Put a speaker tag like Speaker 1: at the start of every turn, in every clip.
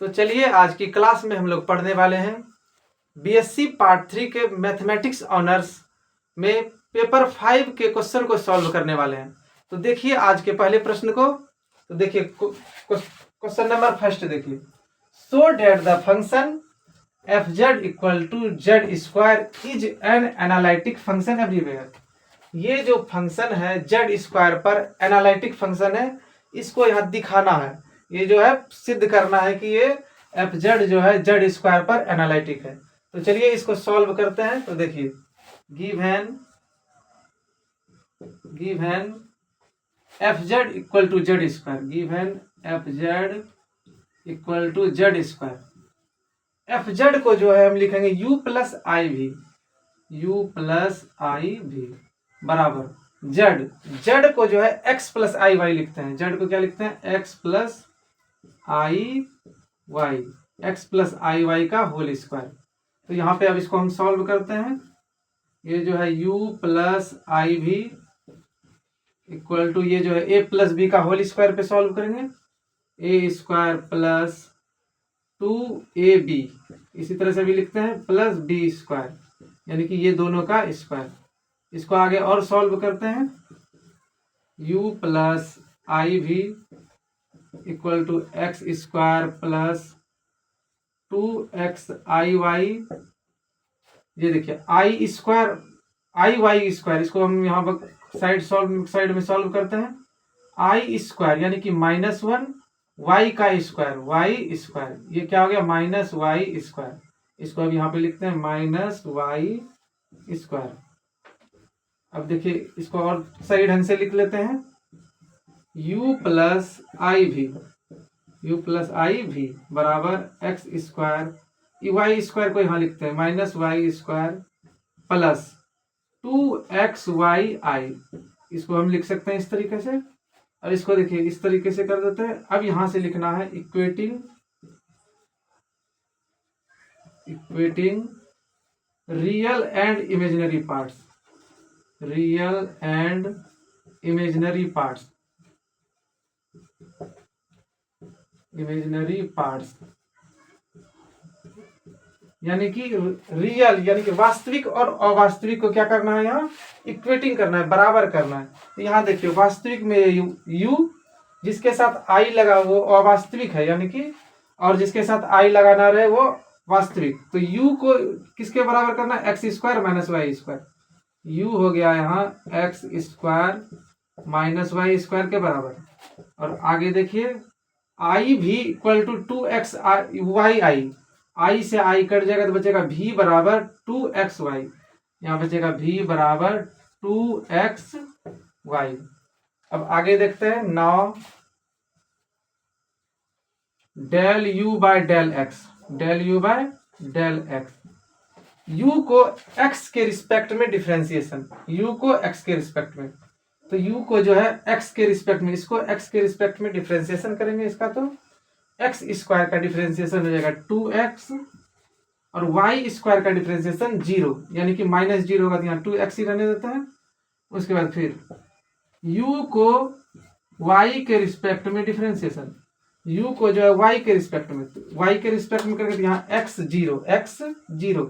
Speaker 1: तो चलिए आज की क्लास में हम लोग पढ़ने वाले हैं बीएससी पार्ट 3 के मैथमेटिक्स ऑनर्स में पेपर 5 के क्वेश्चन को सॉल्व करने वाले हैं। तो देखिए आज के पहले प्रश्न को। तो देखिए क्वेश्चन नंबर फर्स्ट देखिए, so that the function f z equal to z square is an analytic function everywhere. ये जो फंक्शन है जेड स्क्वायर पर एनालिटिक फंक्शन है, इसको यहाँ दिखाना है। ये जो है सिद्ध करना है कि ये एफ जेड जो है जेड स्क्वायर पर एनालिटिक है। तो चलिए इसको सॉल्व करते हैं। तो देखिए given f z equal to z square, given f z equal to z square. F z को जो है हम लिखेंगे u प्लस आई भी, u प्लस आई भी बराबर जेड। जेड को जो है x प्लस आई वाई लिखते हैं। जेड को क्या लिखते हैं? x प्लस आई वाई, एक्स प्लस आई वाई का होल स्क्वायर। तो यहाँ पे अब इसको हम सॉल्व करते हैं। ये जो है u प्लस आई भी इक्वल टू ये जो है a प्लस बी का होल स्क्वायर पे सॉल्व करेंगे, ए स्क्वायर प्लस 2ab, इसी तरह से भी लिखते हैं, प्लस बी स्क्वायर, यानी कि ये दोनों का स्क्वायर। इसको आगे और सॉल्व करते हैं। u प्लस आई भी equal to x square plus 2x i y. ये देखिए i square i y square, इसको हम यहाँ पर साइड में सॉल्व करते हैं। आई स्क्वायर यानी कि -1 वाई का स्क्वायर, वाई स्क्वायर, ये क्या हो गया? Minus y square. इसको अब यहाँ पे लिखते हैं माइनस वाई स्क्वायर। अब देखिए इसको और सही ढंग से लिख लेते हैं। u प्लस आई भी, u प्लस आई भी बराबर एक्स स्क्वायर, वाई स्क्वायर को यहाँ लिखते हैं minus y square plus 2xy i. इसको हम लिख सकते हैं इस तरीके से। और इसको देखिए इस तरीके से कर देते हैं। अब यहां से लिखना है equating real and imaginary parts, real and imaginary parts, imaginary parts यानी कि रियल यानी कि वास्तविक और अवास्तविक को क्या करना है? यहाँ इक्वेटिंग करना है, बराबर करना है। तो यहाँ देखिए वास्तविक में u जिसके साथ आई लगा वो अवास्तविक है, यानी कि, और जिसके साथ आई लगा ना रहे वो वास्तविक। तो u को किसके बराबर करना है? X square minus y square. u हो गया यहाँ x square minus y square के बराबर। और आगे देखिए आई भी इक्वल टू 2x वाई आई से आई कट जाएगा तो बचेगा v बराबर 2xy। यहाँ बचेगा v बराबर 2xy। अब आगे देखते हैं। Now del u by del x, del u by del x, u को x के रिस्पेक्ट में डिफ्रेंसिएशन, u को x के रिस्पेक्ट में। तो u को जो है x के रिस्पेक्ट में, इसको x के रिस्पेक्ट में डिफ्रेंसिएशन करेंगे इसका, तो एक्स स्क्वायर का डिफरेंशिएशन हो जाएगा 2x और वाई स्क्वायर का डिफरेंशिएशन 0, यानी कि -0 होगा तो यहाँ 2x ही रहने देता है। उसके बाद फिर u को y के रिस्पेक्ट में डिफरेंशिएशन, u को जो है y के रिस्पेक्ट में, y के रिस्पेक्ट में करके यहाँ x0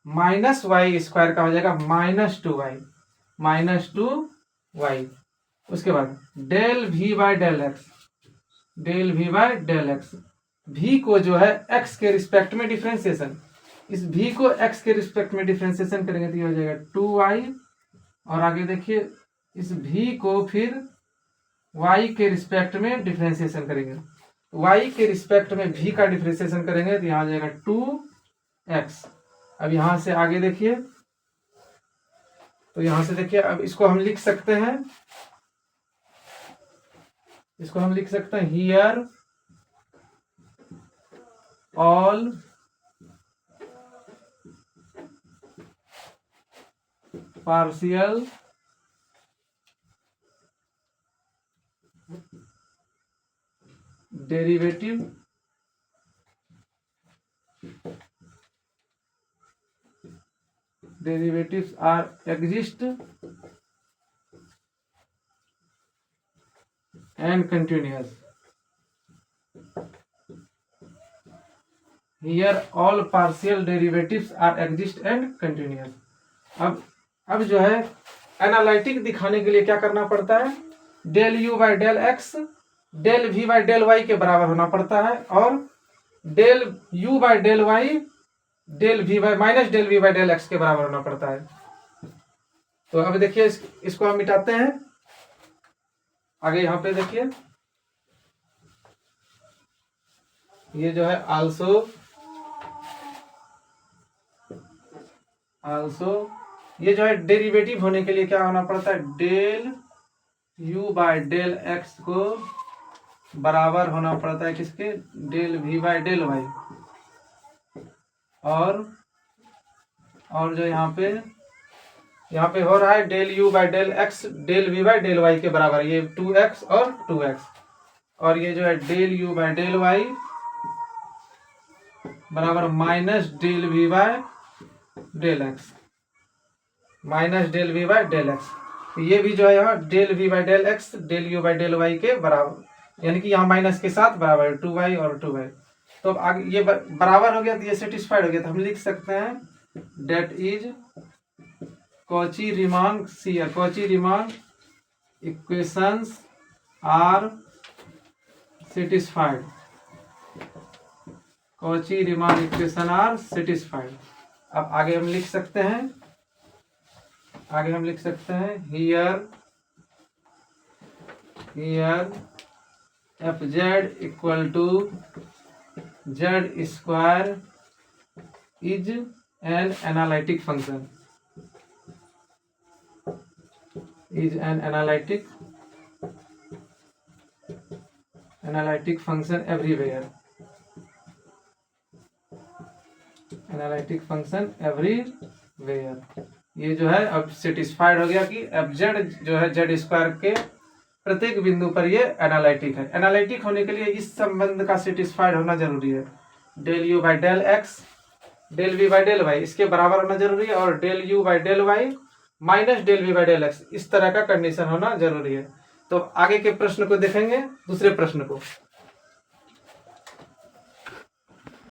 Speaker 1: माइनस वाई स्क्वायर का हो जाएगा -2y। उसके बाद del v by del x, del v by del x, v को जो है x के रिस्पेक्ट में डिफरेंशिएशन, इस v को x के रिस्पेक्ट में डिफरेंशिएशन करेंगे तो ये हो जाएगा 2y। और आगे देखिए इस v को फिर y के रिस्पेक्ट में डिफरेंशिएशन करेंगे, y के रिस्पेक्ट में v का डिफरेंशिएशन करेंगे तो यहाँ आ जाएगा 2x। अब यहां से आगे देखिए, तो यहां से देखिए अब इसको हम लिख सकते हैं, इसको हम लिख सकते हैं here all partial derivative derivatives are exist and continuous, here all partial derivatives are exist and continuous. अब जो है एनालिटिक दिखाने के लिए क्या करना पड़ता है, del u by del x del v by del y के बराबर होना पड़ता है, और del u by del y del v by minus del v by del x के बराबर होना पड़ता है। तो अब देखिए इसको हम मिटाते हैं। आगे यहाँ पे देखिए ये जो है आल्सो ये जो है डेरिवेटिव होने के लिए क्या होना पड़ता है, del u by del x को बराबर होना पड़ता है किसके, del v by del y, और जो यहाँ पे हो रहा है del u by del x del v by del y के बराबर, ये 2x और 2x, और ये जो है del u by del y बराबर minus del v by del x, minus del v by del x. तो ये भी जो है यहाँ del v by del x del u by del y के बराबर, यानी कि यहाँ माइनस के साथ बराबर 2y और 2y। तो अब आगे ये बराबर हो गया तो ये सेटिस्फाइड हो गया, तो हम लिख सकते हैं that is Cauchy Riemann CR, Cauchy Riemann equations are satisfied, Cauchy Riemann equation are satisfied. अब आगे हम लिख सकते हैं here f z equal to z square is an analytic function, is an analytic function everywhere, analytic function everywhere। ये जो है अब सेटिस्फाइड हो गया कि एफ जेड जो है जेड स्क्वायर के प्रत्येक बिंदु पर ये एनालिटिक है। एनालिटिक होने के लिए इस संबंध का सेटिस्फाइड होना जरूरी है, del u by del x del v by del y इसके बराबर होना जरूरी है, और del u by del y minus del v by del x इस तरह का कंडीशन होना जरूरी है। तो आगे के प्रश्न को देखेंगे, दूसरे प्रश्न को।